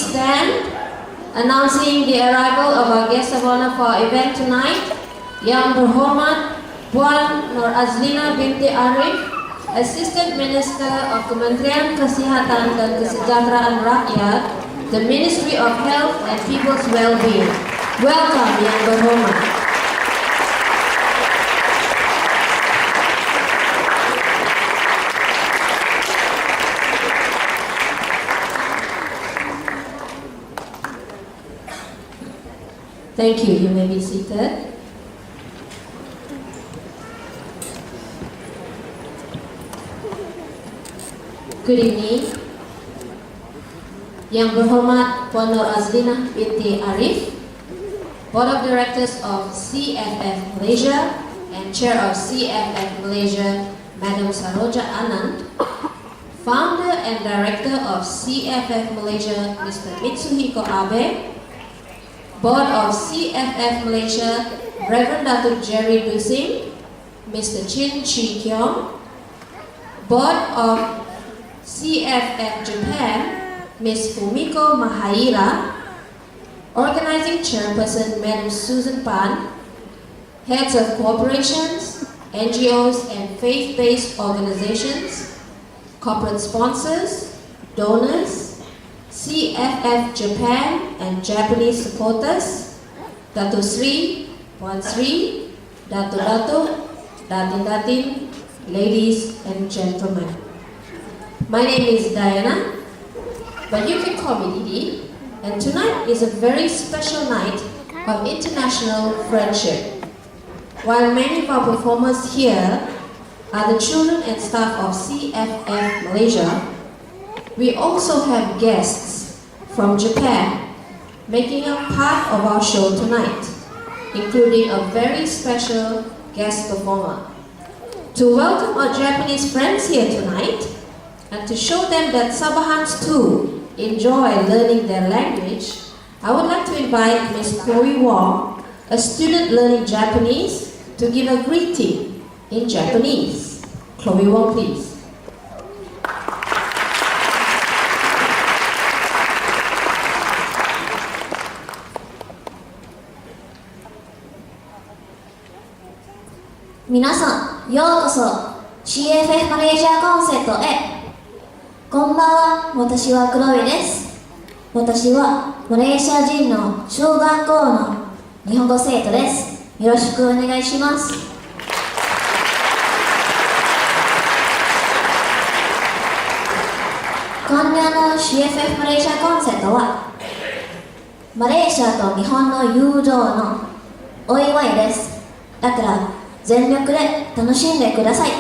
stand, announcing the arrival of our guest of honor for our event tonight, Yang Berhormat Puan Nur Azlina binti Arif, Assistant Minister of Kementerian Kesihatan dan Kesejahteraan Rakyat, the Ministry of Health and People's Well-being. Welcome, Yang Berhormat. Thank you. You may be seated. Good evening. Yang Berhormat Puan Nur Azlina binti Arif, Board of Directors of CFF Malaysia and Chair of CFF Malaysia, Madam Saroja Anand, Founder and Director of CFF Malaysia, Mr. Mitsuhiko Abe, Board of CFF Malaysia, Reverend Datuk Jerry Dusing, Mr. Chin Chi Kiong, Board of CFF Japan, Ms. Fumiko Mahaira, Organizing Chairperson Madam Susan Pan, Heads of Corporations, NGOs and faith-based organizations, corporate sponsors, donors, CFF Japan and Japanese supporters, Dato Sri, Puan Sri, Dato, Datin, ladies and gentlemen. My name is Diana, but you can call me Didi, and tonight is a very special night of international friendship. While many of our performers here are the children and staff of CFF Malaysia, we also have guests from Japan making up part of our show tonight, including a very special guest performer. To welcome our Japanese friends here tonight, and to show them that Sabahans too enjoy learning their language, I would like to invite Ms. Chloe Wong, a student learning Japanese, to give a greeting in Japanese. Chloe Wong, please. Minasan, ようこそ CFF マレーシアコンセプトへ。こんばんは、私はクロエです。私はマレーシア人の小学校の日本語生徒です。よろしくお願いします。今夜の CFF マレーシアコンセプトはマレーシアと日本の友情のお祝いです。だから全力で楽しんでください。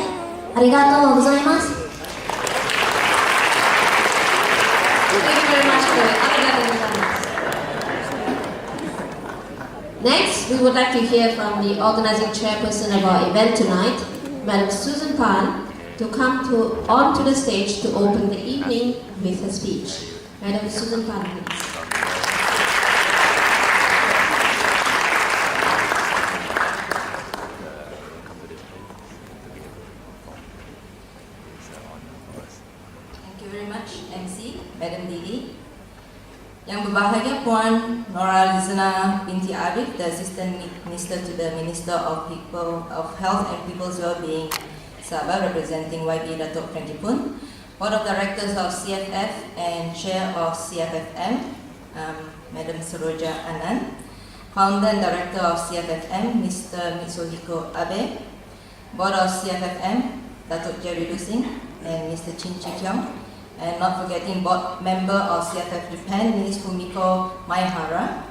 ありがとうございます。Next, we would like to hear from the organizing chairperson of our event tonight, Madam Susan Pan, to come onto the stage to open the evening with her speech. Madam Susan Pan, please. Thank you very much, MC, Madam Didi. Yang berbahagia Puan Nur Azlina binti Arif, the Assistant Minister to the Minister of Health and People's Well-being, Sabah, representing YB Datuk Frankie Pun, Board of Directors of CFF and Chair of CFFM, Madam Saroja Anand, Founder and Director of CFFM, Mr. Mitsuhiko Abe, Board of CFFM, Datuk Jerry Dusing and Mr. Chin Chi Kiong, and not forgetting board member of CFF Japan, Ms. Fumiko Maehara,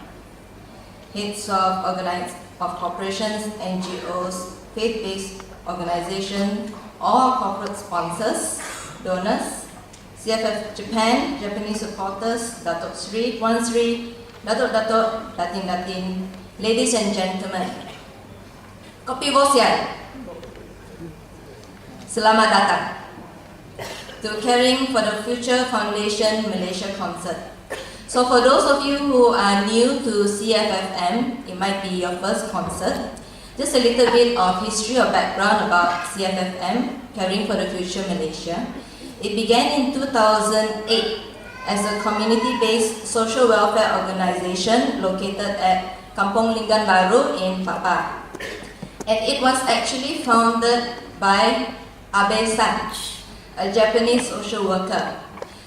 heads of corporations, NGOs, faith-based organizations, all corporate sponsors, donors, CFF Japan, Japanese supporters, Datuk Sri, Puan Sri, Datuk, Datin, ladies and gentlemen, Kopi Bosian, selamat datang to Caring for the Future Foundation Malaysia concert. So for those of you who are new to CFFM, it might be your first concert. Just a little bit of history or background about CFFM, Caring for the Future Malaysia. It began in 2008 as a community-based social welfare organization located at Kampong Linggan Baru in Papa. And it was actually founded by Abe-san, a Japanese social worker.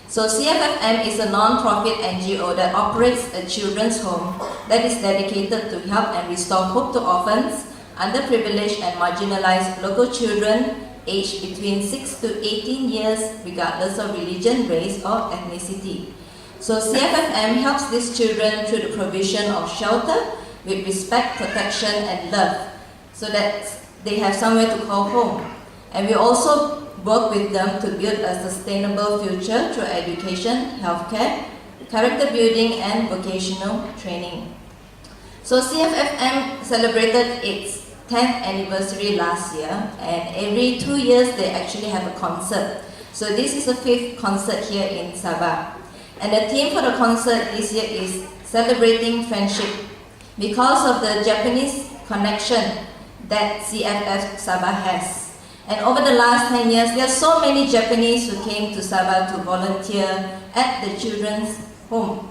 So CFFM is a non-profit NGO that operates a children's home that is dedicated to help and restore hope to orphans, underprivileged and marginalized local children aged between 6 to 18 years regardless of religion, race or ethnicity. So CFFM helps these children through the provision of shelter with respect, protection and love so that they have somewhere to call home. And we also work with them to build a sustainable future through education, healthcare, character building and vocational training. So CFFM celebrated its 10th anniversary last year, and every 2 years they actually have a concert. So this is the 5th concert here in Sabah. And the theme for the concert this year is celebrating friendship because of the Japanese connection that CFF Sabah has. And over the last 10 years, there are so many Japanese who came to Sabah to volunteer at the children's home.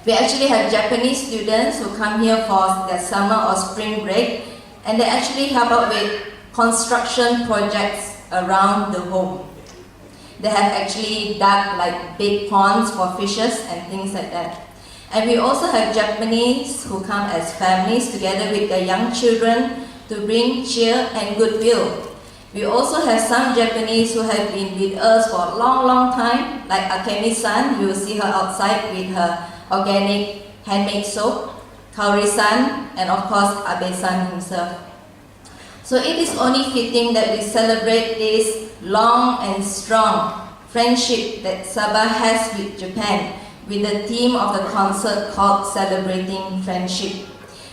We actually have Japanese students who come here for their summer or spring break, and they actually help out with construction projects around the home. They have actually dug like big ponds for fishes and things like that. And we also have Japanese who come as families together with their young children to bring cheer and goodwill. We also have some Japanese who have been with us for a long time, like Akemi-san. You will see her outside with her organic handmade soap, Kaori-san, and of course Abe-san himself. So it is only fitting that we celebrate this long and strong friendship that Sabah has with Japan with the theme of the concert called Celebrating Friendship.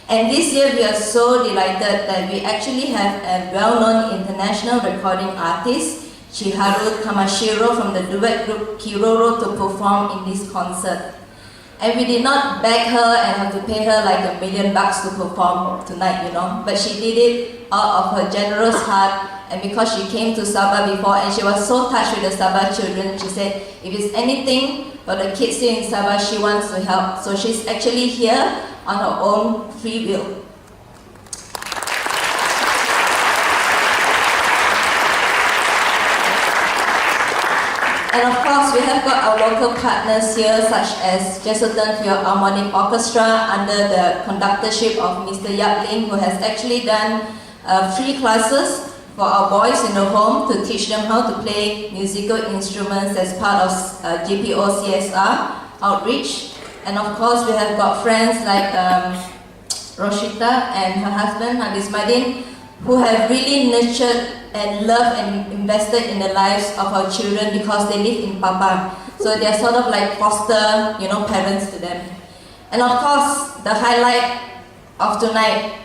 And this year we are so delighted that we actually have a well-known international recording artist, Chiharu Tamashiro from the duet group Kiroro, to perform in this concert. And we did not beg her and have to pay her like $1 million to perform tonight, you know. But she did it out of her generous heart, and because she came to Sabah before and she was so touched with the Sabah children, she said, if it's anything for the kids here in Sabah, she wants to help. So she's actually here on her own free will. And of course, we have got our local partners here, such as Jesutan Field Harmonic Orchestra under the conductorship of Mr. Yap Ling, who has actually done free classes for our boys in the home to teach them how to play musical instruments as part of GPO CSR outreach. And of course, we have got friends like Roshita and her husband, Hadis Madin, who have really nurtured and loved and invested in the lives of our children because they live in Papa. So they're sort of like foster, parents to them. And of course, the highlight of tonight,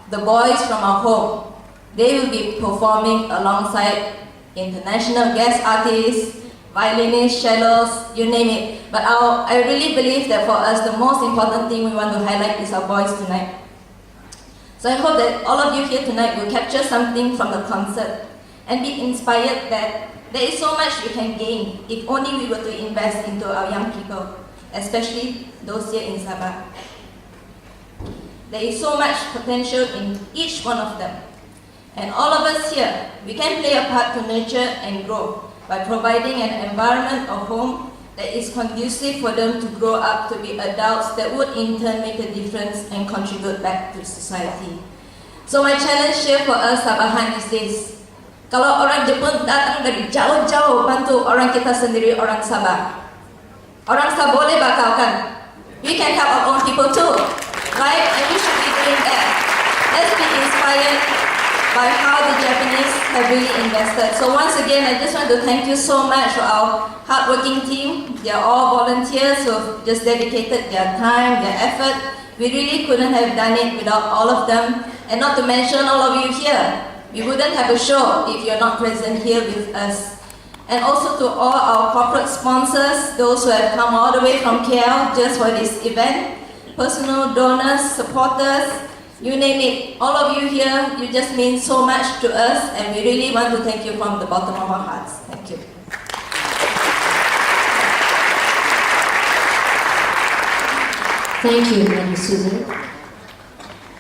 the boys from our home, they will be performing alongside international guest artists, violinists, cellos, you name it. But I really believe that for us, the most important thing we want to highlight is our boys tonight. So I hope that all of you here tonight will capture something from the concert and be inspired that there is so much we can gain if only we were to invest into our young people, especially those here in Sabah. There is so much potential in each one of them. And all of us here, we can play a part to nurture and grow by providing an environment of home that is conducive for them to grow up to be adults that would in turn make a difference and contribute back to society. So my challenge here for us Sabahan is this. Kalau orang Jepun datang dari jauh-jauh bantu orang kita sendiri, orang Sabah. Orang Sabah boleh batalkan. We can help our own people too, right? And we should be doing that. Let's be inspired by how the Japanese have really invested. So once again, I just want to thank you so much for our hardworking team. They are all volunteers who have just dedicated their time, their effort. We really couldn't have done it without all of them. And not to mention all of you here. We wouldn't have a show if you're not present here with us. And also to all our corporate sponsors, those who have come all the way from KL just for this event, personal donors, supporters, you name it, all of you here, you just mean so much to us, and we really want to thank you from the bottom of our hearts. Thank you. Thank you, Madam Susan.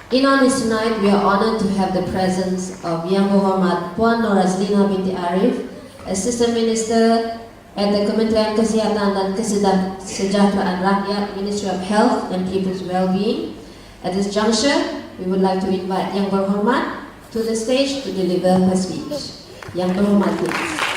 In our midst tonight, we are honored to have the presence of Yang Berhormat Puan Norazlina binti Arif, Assistant Minister at the Kementerian Kesihatan dan Kesejahteraan Rakyat, Ministry of Health and People's Wellbeing. At this juncture, we would like to invite Yang Berhormat to the stage to deliver her speech. Yang Berhormat, please.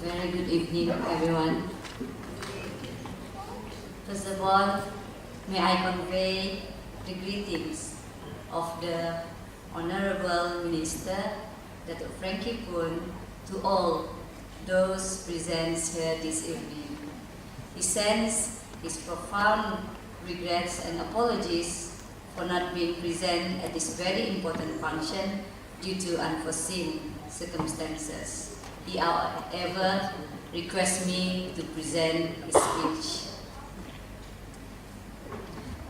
Very good evening, everyone. First of all, may I convey the greetings of the Honorable Minister, Dr. Frankie Poon, to all those present here this evening. He sends his profound regrets and apologies for not being present at this very important function due to unforeseen circumstances. He, however, requests me to present his speech.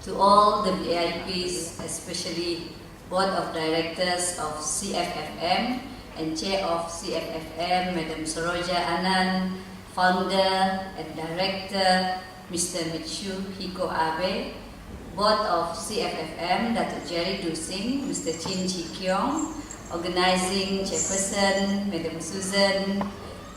To all the VIPs, especially Board of Directors of CFFM and Chair of CFFM, Madam Saroja Anand, Founder and Director, Mr. Mitsuhiko Abe, Board of CFFM, Dr. Jerry Dusing, Mr. Chin Chi Kyong, Organizing Chairperson, Madam Susan,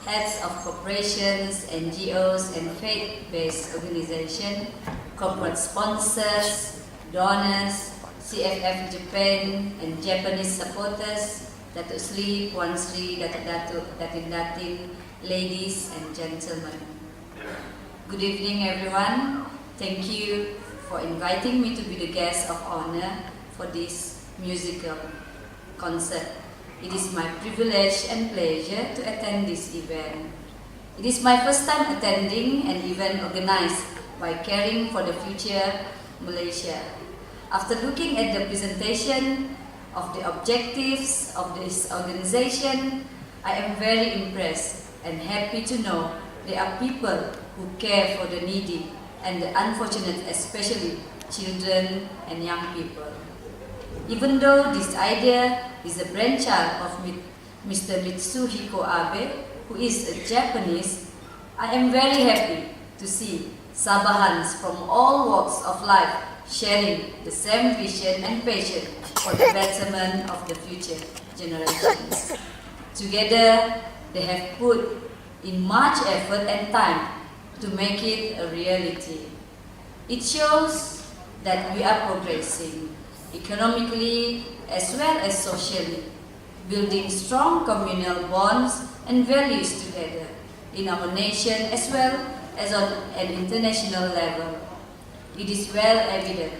Heads of Corporations, NGOs and faith-based organizations, corporate sponsors, donors, CFF Japan and Japanese supporters, Datuk Sri, Puan Sri, Datin Datin, ladies and gentlemen. Good evening, everyone. Thank you for inviting me to be the guest of honor for this musical concert. It is my privilege and pleasure to attend this event. It is my first time attending an event organized by Caring for the Future Malaysia. After looking at the presentation of the objectives of this organization, I am very impressed and happy to know there are people who care for the needy and the unfortunate, especially children and young people. Even though this idea is a brainchild of Mr. Mitsuhiko Abe, who is a Japanese, I am very happy to see Sabahans from all walks of life sharing the same vision and passion for the betterment of the future generations. Together, they have put in much effort and time to make it a reality. It shows that we are progressing economically as well as socially, building strong communal bonds and values together in our nation as well as on an international level. It is well evident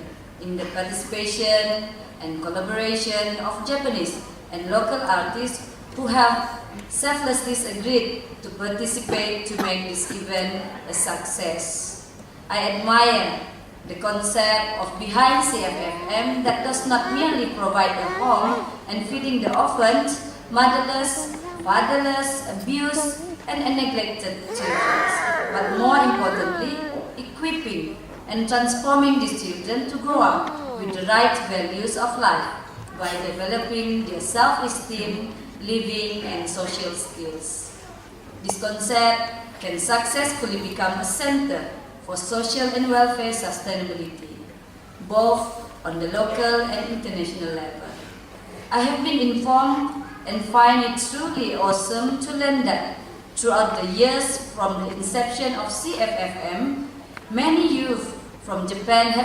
in the participation and collaboration of Japanese and local artists who have selflessly agreed to participate to make this event a success. I admire the concept of behind CFFM that does not merely provide a home and feeding the orphans, motherless, fatherless, abused, and neglected children, but more importantly, equipping and transforming these children to grow up with the right values of life by developing their self-esteem, living, and social skills. This concept can successfully become a center for social and welfare sustainability, both on the local and international level. I have been informed and find it truly awesome to learn that throughout the years from the inception of CFFM, many youth from Japan have